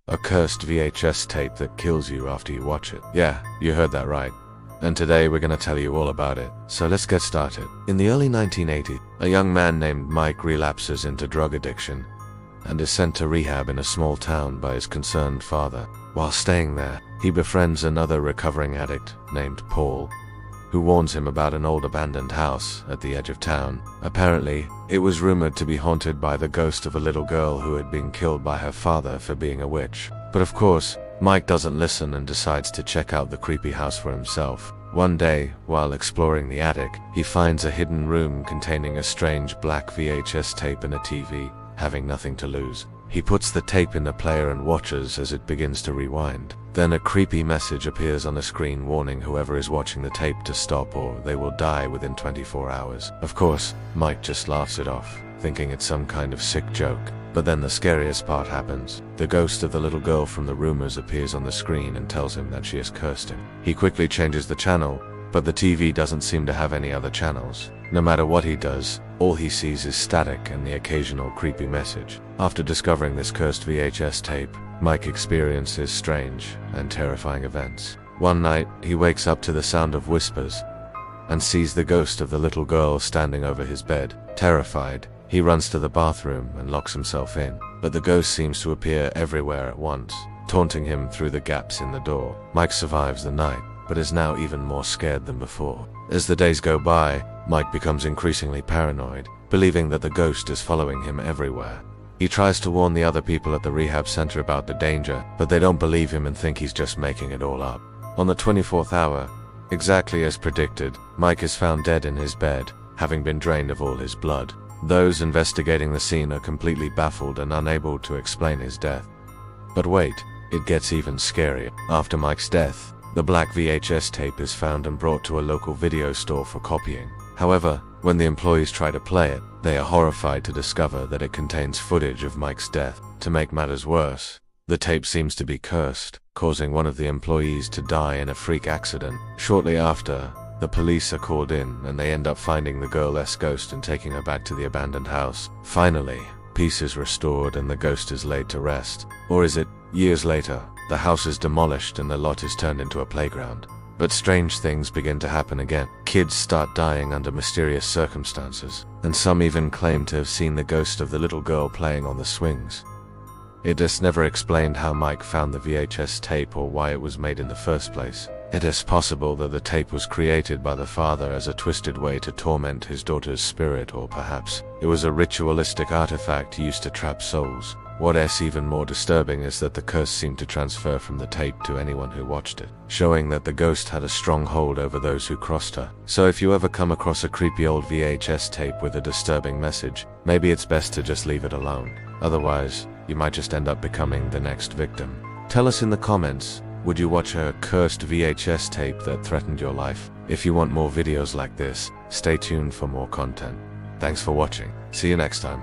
A cursed VHS tape that kills you after you watch it. Yeah, you heard that right. And today we're gonna tell you all about it. So let's get started. In the early 1980s, a young man named Mike relapses into drug addiction and is sent to rehab in a small town by his concerned father. While staying there, he befriends another recovering addict named Paul, who warns him about an old abandoned house at the edge of town. Apparently, it was rumored to be haunted by the ghost of a little girl who had been killed by her father for being a witch. But of course, Mike doesn't listen and decides to check out the creepy house for himself. One day, while exploring the attic, he finds a hidden room containing a strange black VHS tape and a TV. Having nothing to lose, he puts the tape in the player and watches as it begins to rewind. Then a creepy message appears on the screen warning whoever is watching the tape to stop or they will die within 24 hours. Of course, Mike just laughs it off, thinking it's some kind of sick joke. But then the scariest part happens. The ghost of the little girl from the rumors appears on the screen and tells him that she has cursed him. He quickly changes the channel, but the TV doesn't seem to have any other channels. No matter what he does, all he sees is static and the occasional creepy message. After discovering this cursed VHS tape, Mike experiences strange and terrifying events. One night, he wakes up to the sound of whispers and sees the ghost of the little girl standing over his bed. Terrified, he runs to the bathroom and locks himself in. But the ghost seems to appear everywhere at once, taunting him through the gaps in the door. Mike survives the night, but is now even more scared than before. As the days go by, Mike becomes increasingly paranoid, believing that the ghost is following him everywhere. He tries to warn the other people at the rehab center about the danger, but they don't believe him and think he's just making it all up. On the 24th hour, exactly as predicted, Mike is found dead in his bed, having been drained of all his blood. Those investigating the scene are completely baffled and unable to explain his death. But wait, it gets even scarier. After Mike's death, the black VHS tape is found and brought to a local video store for copying. However, when the employees try to play it, they are horrified to discover that it contains footage of Mike's death. To make matters worse, the tape seems to be cursed, causing one of the employees to die in a freak accident. Shortly after, the police are called in and they end up finding the girl's ghost and taking her back to the abandoned house. Finally, peace is restored and the ghost is laid to rest. Or is it, years later, the house is demolished and the lot is turned into a playground? But strange things begin to happen again. Kids start dying under mysterious circumstances, and some even claim to have seen the ghost of the little girl playing on the swings. It is never explained how Mike found the VHS tape or why it was made in the first place. It is possible that the tape was created by the father as a twisted way to torment his daughter's spirit, or perhaps it was a ritualistic artifact used to trap souls. What is even more disturbing is that the curse seemed to transfer from the tape to anyone who watched it, showing that the ghost had a strong hold over those who crossed her. So if you ever come across a creepy old VHS tape with a disturbing message, maybe it's best to just leave it alone. Otherwise, you might just end up becoming the next victim. Tell us in the comments, would you watch a cursed VHS tape that threatened your life? If you want more videos like this, stay tuned for more content. Thanks for watching. See you next time.